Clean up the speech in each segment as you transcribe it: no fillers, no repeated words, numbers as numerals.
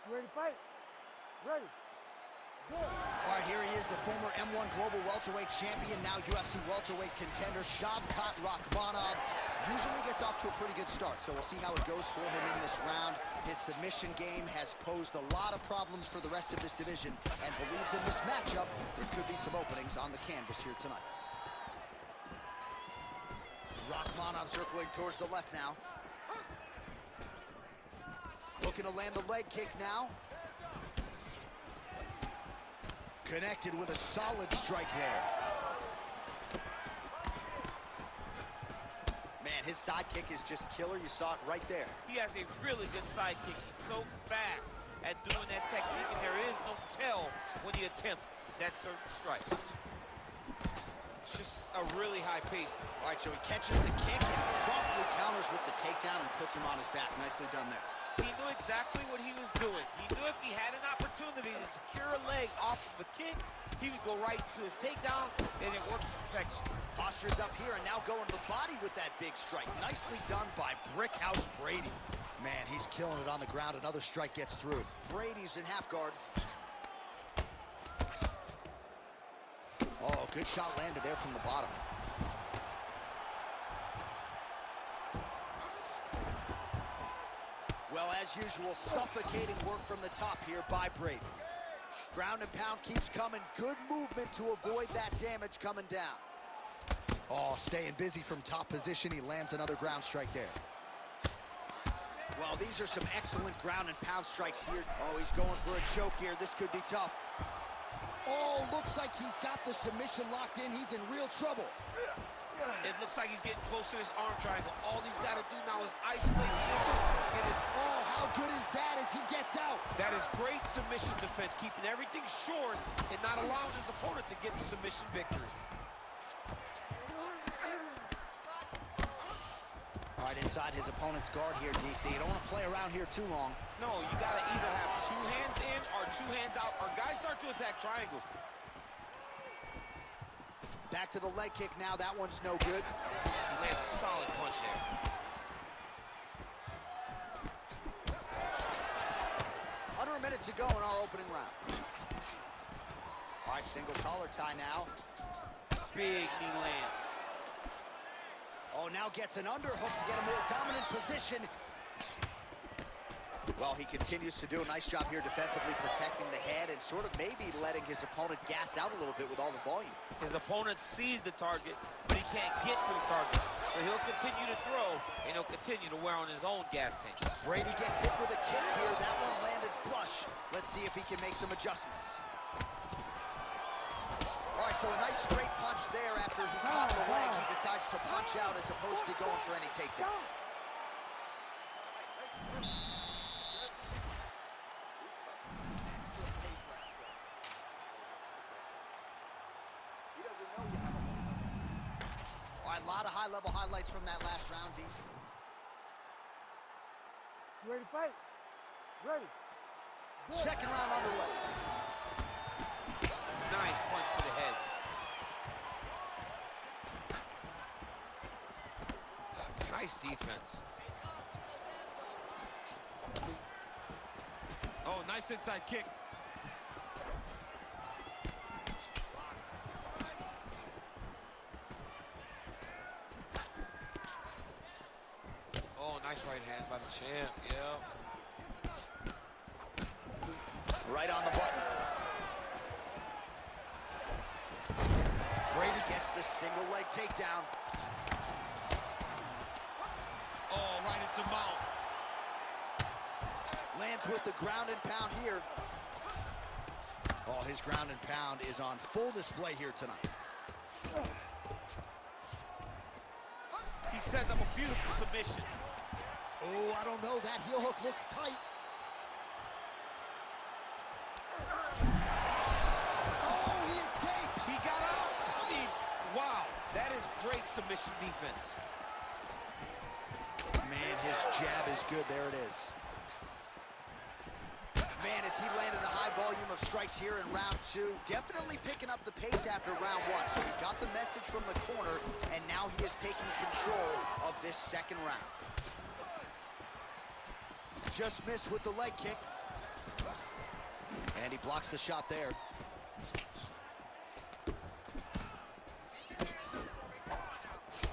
You ready to fight? Ready. Good. All right, here he is, the former M1 Global Welterweight Champion, now UFC Welterweight Contender, Shavkat Rakhmonov. Usually gets off to a pretty good start, so we'll see how it goes for him in this round. His submission game has posed a lot of problems for the rest of this division, and believes in this matchup, there could be some openings on the canvas here tonight. Rakhmonov circling towards the left now. Looking to land the leg kick now. Connected with a solid strike there. Man, his sidekick is just killer. You saw it right there. He has a really good sidekick. He's so fast at doing that technique, and there is no tell when he attempts that certain strike. It's just a really high pace. All right, so he catches the kick and promptly counters with the takedown and puts him on his back. Nicely done there. He knew exactly what he was doing. He knew if he had an opportunity to secure a leg off of a kick, he would go right to his takedown, and it works to perfection. Posture's up here and now going to the body with that big strike. Nicely done by Brickhouse Brady. Man, he's killing it on the ground. Another strike gets through. Brady's in half guard. Oh, good shot landed there from the bottom. Well, as usual, suffocating work from the top here by Brady. Ground and pound keeps coming. Good movement to avoid that damage coming down. Oh, staying busy from top position. He lands another ground strike there. Well, these are some excellent ground and pound strikes here. Oh, he's going for a choke here. This could be tough. Oh, looks like he's got the submission locked in. He's in real trouble. It looks like he's getting close to this arm triangle. All he's got to do now is isolate him. Oh, how good is that as he gets out? That is great submission defense, keeping everything short and not allowing his opponent to get the submission victory. All right, inside his opponent's guard here, DC. You don't want to play around here too long. No, you got to either have two hands in or two hands out, or guys start to attack triangles. Back to the leg kick now. That one's no good. He lands a solid punch there. Under a minute to go in our opening round. All right, single collar tie now. Big knee lands. Oh, now gets an underhook to get a more dominant position. Well, he continues to do a nice job here defensively, protecting the head and sort of maybe letting his opponent gas out a little bit with all the volume. His opponent sees the target, but he can't get to the target. So he'll continue to throw, and he'll continue to wear on his own gas tank. Brady gets hit with a kick here. That one landed flush. Let's see if he can make some adjustments. All right, so a nice straight punch there after he caught the leg. He decides to punch out as opposed to going for any takedown. All right, a lot of high-level highlights from that last round, DC. You ready to fight? Ready. Good. Second round underway. Nice punch to the head. Nice defense. Oh, nice inside kick. Oh, nice right hand by the champ, yeah. Right on the button. Brady gets the single leg takedown. Oh, right into mount. Lands with the ground and pound here. Oh, his ground and pound is on full display here tonight. He set up a beautiful submission. Oh, I don't know. That heel hook looks tight. Oh, he escapes. He got out. I mean, wow. That is great submission defense. Man, his jab is good. There it is. Man, as he landed a high volume of strikes here in round two, definitely picking up the pace after round one. So he got the message from the corner, and now he is taking control of this second round. Just missed with the leg kick. And he blocks the shot there.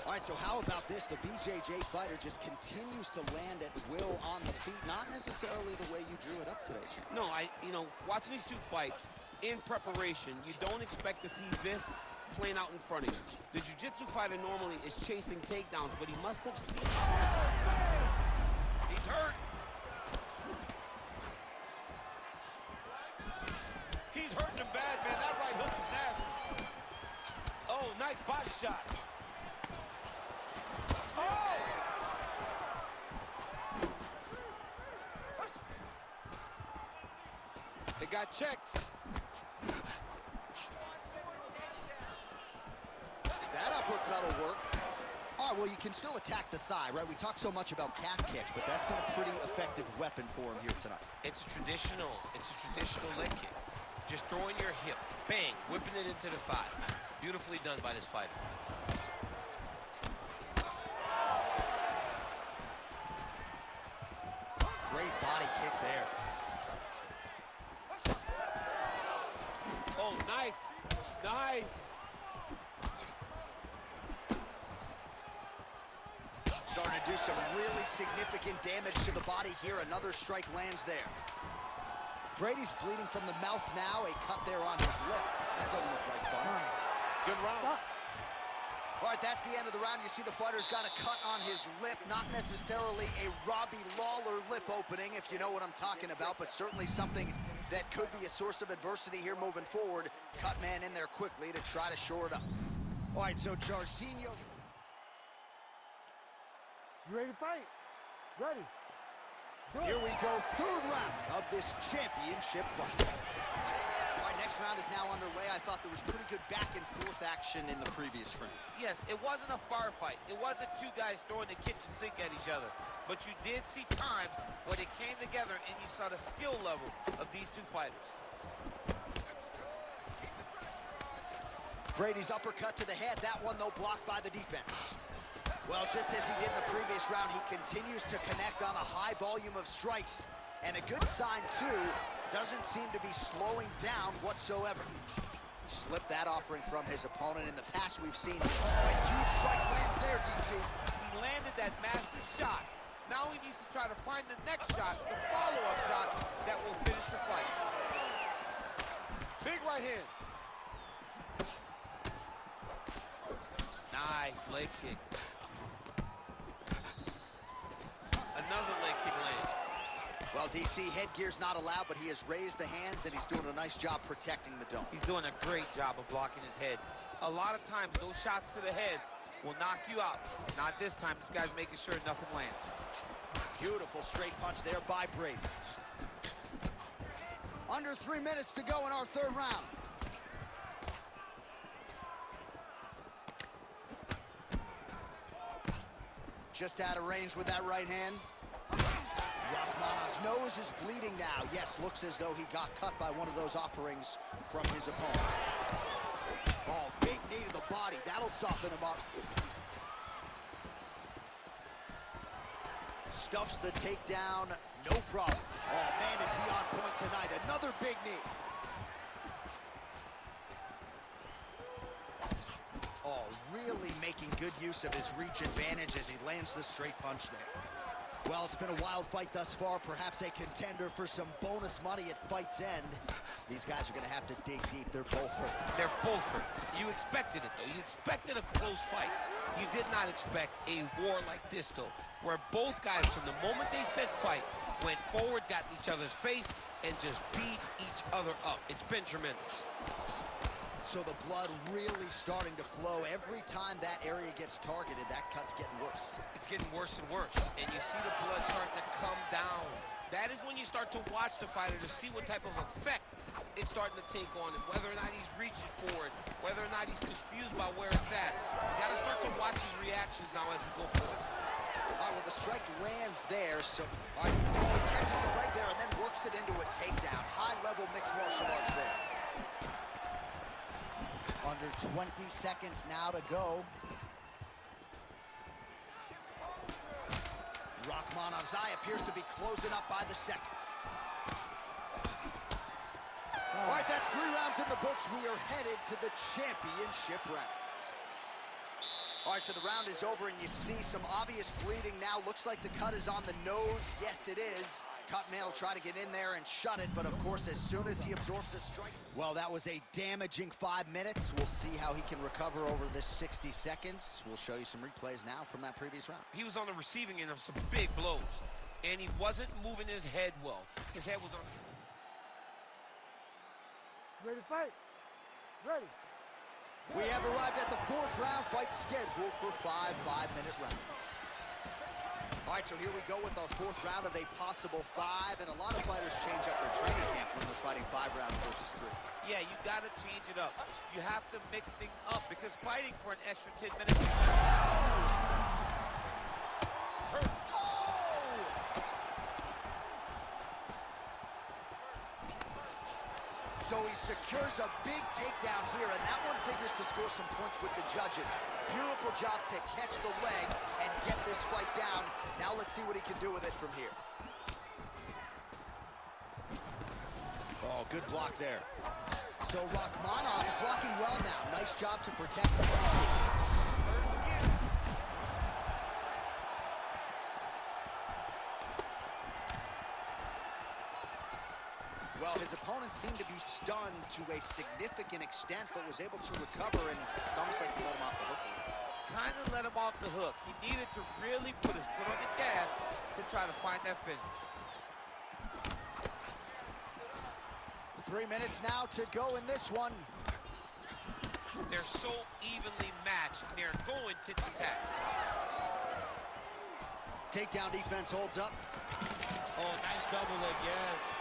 All right, so how about this? The BJJ fighter just continues to land at will on the feet. Not necessarily the way you drew it up today, Champ. No, watching these two fight in preparation, you don't expect to see this playing out in front of you. The jiu-jitsu fighter normally is chasing takedowns, but he must have seen. He's hurt. He's hurting him bad, man. That right hook is nasty. Oh, nice body shot. Oh! They got checked. That uppercut will work. All right, well, you can still attack the thigh, right? We talk so much about calf kicks, but that's been a pretty effective weapon for him here tonight. It's a traditional leg kick. Just throwing your hip, bang, whipping it into the thigh. Beautifully done by this fighter. Great body kick there. Oh, nice. Nice. Starting to do some really significant damage to the body here. Another strike lands there. Brady's bleeding from the mouth now. A cut there on his lip. That doesn't look like fun. Good round. All right, that's the end of the round. You see the fighter's got a cut on his lip. Not necessarily a Robbie Lawler lip opening, if you know what I'm talking about, but certainly something that could be a source of adversity here moving forward. Cut man in there quickly to try to shore it up. All right, so Jairzinho. You ready to fight? Ready. Good. Here we go, third round of this championship fight. All right, next round is now underway. I thought there was pretty good back and forth action in the previous frame. Yes, it wasn't a firefight. It wasn't two guys throwing the kitchen sink at each other. But you did see times when it came together and you saw the skill level of these two fighters. Brady's uppercut to the head. That one, though, blocked by the defense. Well, just as he did in the previous round, he continues to connect on a high volume of strikes. And a good sign, too, doesn't seem to be slowing down whatsoever. Slipped that offering from his opponent. In the past, we've seen a huge strike lands there, DC. He landed that massive shot. Now he needs to try to find the next shot, the follow-up shot that will finish the fight. Big right hand. Nice leg kick. Another leg kick lands. Well, DC, headgear's not allowed, but he has raised the hands, and he's doing a nice job protecting the dome. He's doing a great job of blocking his head. A lot of times, those shots to the head will knock you out. Not this time. This guy's making sure nothing lands. Beautiful straight punch there by Brady. Under 3 minutes to go in our third round. Just out of range with that right hand. Rachmanov's nose is bleeding now. Yes, looks as though he got cut by one of those offerings from his opponent. Oh, big knee to the body. That'll soften him up. Stuffs the takedown, no problem. Oh, man, is he on point tonight. Another big knee. Oh, really making good use of his reach advantage as he lands the straight punch there. Well, it's been a wild fight thus far, perhaps a contender for some bonus money at fight's end. These guys are going to have to dig deep. They're both hurt. They're both hurt. You expected it, though. You expected a close fight. You did not expect a war like this, though, where both guys, from the moment they said fight, went forward, got in each other's face, and just beat each other up. It's been tremendous. So the blood really starting to flow. Every time that area gets targeted, that cut's getting worse. It's getting worse and worse, and you see the blood starting to come down. That is when you start to watch the fighter to see what type of effect it's starting to take on him, whether or not he's reaching for it, whether or not he's confused by where it's at. You got to start to watch his reactions now as we go forward. All right, well, the strike lands there, so all right, he catches the leg there and then works it into a takedown. High-level mixed martial arts there. Under 20 seconds now to go. Rachmanov's eye appears to be closing up by the second. All right, that's 3 rounds in the books. We are headed to the championship rounds. All right, so the round is over, and you see some obvious bleeding now. Looks like the cut is on the nose. Yes, it is. Cutman will try to get in there and shut it, but of course, as soon as he absorbs a strike... Well, that was a damaging 5 minutes. We'll see how he can recover over this 60 seconds. We'll show you some replays now from that previous round. He was on the receiving end of some big blows, and he wasn't moving his head well. His head was on... Ready to fight? Ready. We have arrived at the 4th round fight scheduled for 5 5-minute rounds. All right, so here we go with our 4th round of a possible 5, and a lot of fighters change up their training camp when they're fighting 5 rounds versus 3. Yeah, you got to change it up. You have to mix things up because fighting for an extra 10 minutes... hurts. So he secures a big takedown here, and that one figures to score some points with the judges. Beautiful job to catch the leg and get this fight down. Now let's see what he can do with it from here. Oh, good block there. So Rachmanov's blocking well now. Nice job to protect the ball. Well, his opponent seemed to be stunned to a significant extent, but was able to recover, and it's almost like he let him off the hook. Kind of let him off the hook. He needed to really put his foot on the gas to try to find that finish. 3 minutes now to go in this one. They're so evenly matched, and they're going tit-for-tat. Takedown defense holds up. Oh, nice double leg, yes.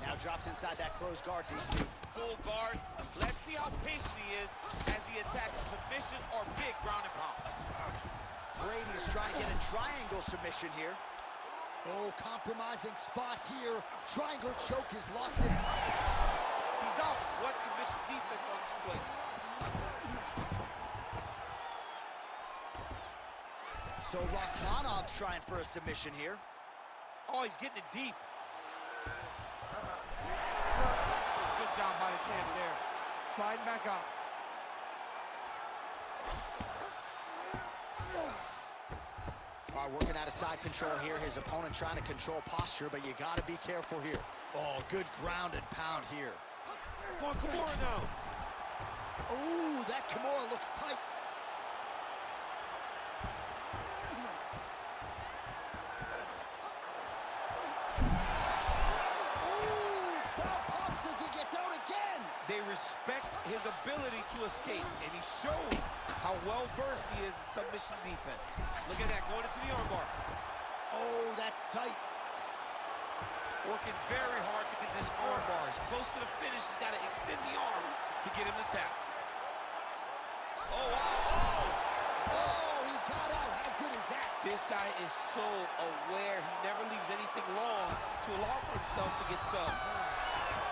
Now drops inside that closed guard, DC. Full guard. Let's see how patient he is as he attacks a submission or big ground and pound. Brady's trying to get a triangle submission here. Oh, compromising spot here. Triangle choke is locked in. He's out. What submission defense on display? So Rachmanov's trying for a submission here. Oh, he's getting it deep. Good job by the champ there. Sliding back out. All right, working out of side control here. His opponent trying to control posture, but you got to be careful here. Oh, good ground and pound here. Going Kimura now. Ooh, that Kimura looks tight. They respect his ability to escape, and he shows how well-versed he is in submission defense. Look at that, going into the armbar. Oh, that's tight. Working very hard to get this armbar. He's close to the finish. He's got to extend the arm to get him to tap. Oh, wow. Oh, he got out. How good is that? This guy is so aware. He never leaves anything long to allow for himself to get subbed.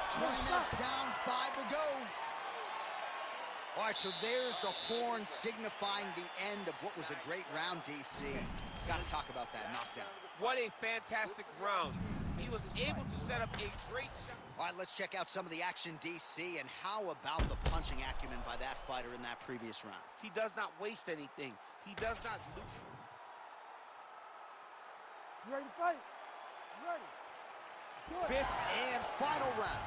20 minutes down, 5 to go. All right, so there's the horn signifying the end of what was a great round, DC. Got to talk about that knockdown. What a fantastic round. He was able to set up a great shot. All right, let's check out some of the action, DC, and how about the punching acumen by that fighter in that previous round? He does not waste anything. He does not lose. You ready to fight? You ready? 5th and final round.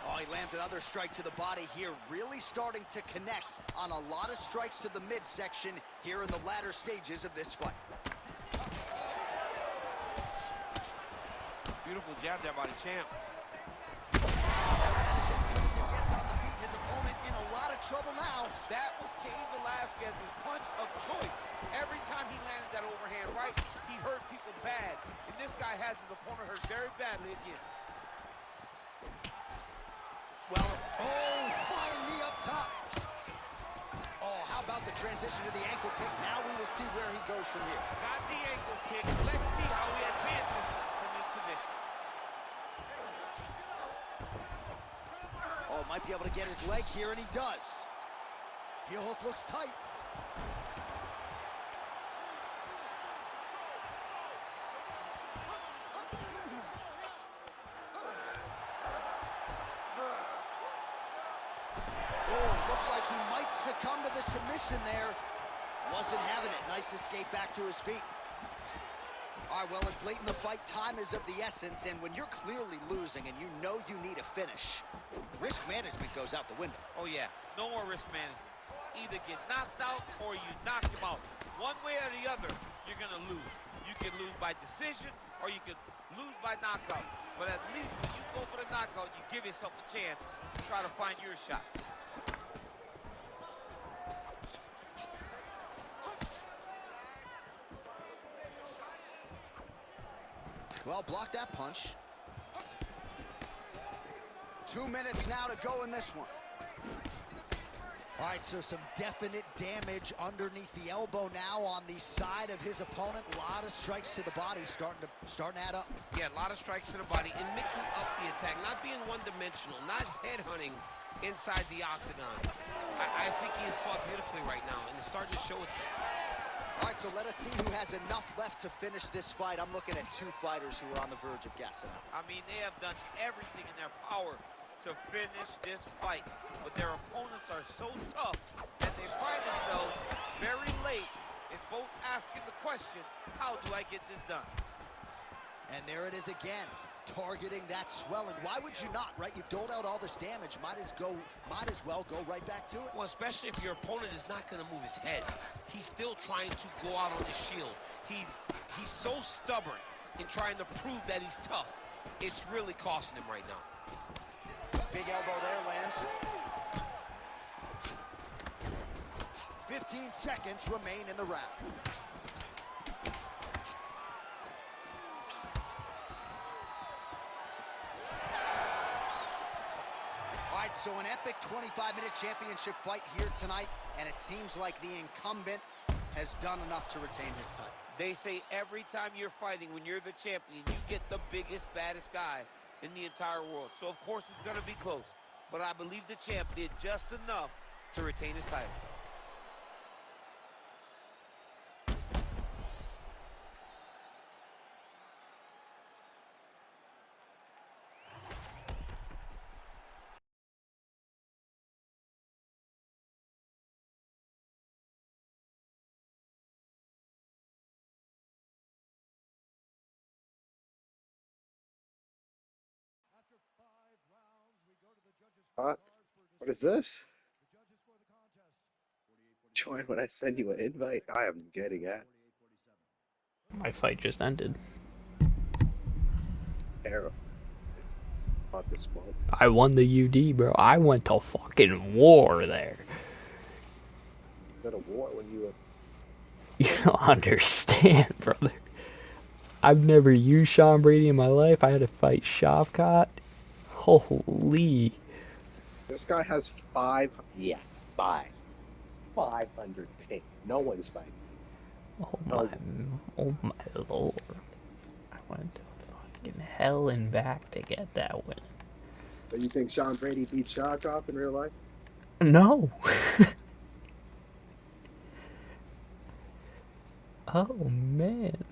Oh, he lands another strike to the body here, really starting to connect on a lot of strikes to the midsection here in the latter stages of this fight. Beautiful jab there by the champ. Gets on the feet, his opponent in a lot of trouble now. That was Cain Velasquez's punch of choice. Every time he landed that overhand right, he hurt people bad. And this guy has his opponent hurt very badly again. Well, oh, flying knee up top. Oh, how about the transition to the ankle kick? Now we will see where he goes from here. Got the ankle kick. Let's see how he advances from this position. Oh, might be able to get his leg here, and he does. Heel hook looks tight. Oh, looked like he might succumb to the submission there. Wasn't having it. Nice escape back to his feet. All right, well, it's late in the fight. Time is of the essence, and when you're clearly losing and you know you need a finish, risk management goes out the window. Oh, yeah. No more risk management. Either get knocked out or you knock him out. One way or the other, you're going to lose. You can lose by decision or you can lose by knockout. But at least when you go for the knockout, you give yourself a chance to try to find your shot. Well, block that punch. 2 minutes now to go in this one. All right, so some definite damage underneath the elbow now on the side of his opponent. A lot of strikes to the body starting to add up. Yeah, a lot of strikes to the body and mixing up the attack, not being one-dimensional, not headhunting inside the octagon. I think he has fought beautifully right now, and it's starting to show itself. All right, so let us see who has enough left to finish this fight. I'm looking at two fighters who are on the verge of gassing out. I mean, they have done everything in their power to finish this fight, but their opponents are so tough that they find themselves very late in both asking the question, how do I get this done? And there it is again, targeting that swelling. Why would you not, right? You've doled out all this damage, might as well go right back to it. Well, especially if your opponent is not going to move his head. He's still trying to go out on his shield. He's so stubborn in trying to prove that he's tough. It's really costing him right now. Big elbow there lands. 15 seconds remain in the round. All right, so an epic 25-minute championship fight here tonight, and it seems like the incumbent has done enough to retain his title. They say every time you're fighting, when you're the champion, you get the biggest, baddest guy in the entire world. So, of course, it's going to be close. But I believe the champ did just enough to retain his title. What is this? Join when I send you an invite. I am getting at. My fight just ended. Terrible. Not this month. I won the UD, bro. I went to fucking war there. Is that a war when you You don't understand, brother. I've never used Sean Brady in my life. I had to fight Shavkat. Holy. This guy has 500 ping. No one's fighting. Oh my lord. I went to fucking hell and back to get that win. So you think Sean Brady beat Shavkat in real life? No. Oh man.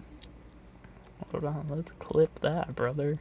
Hold on, let's clip that, brother.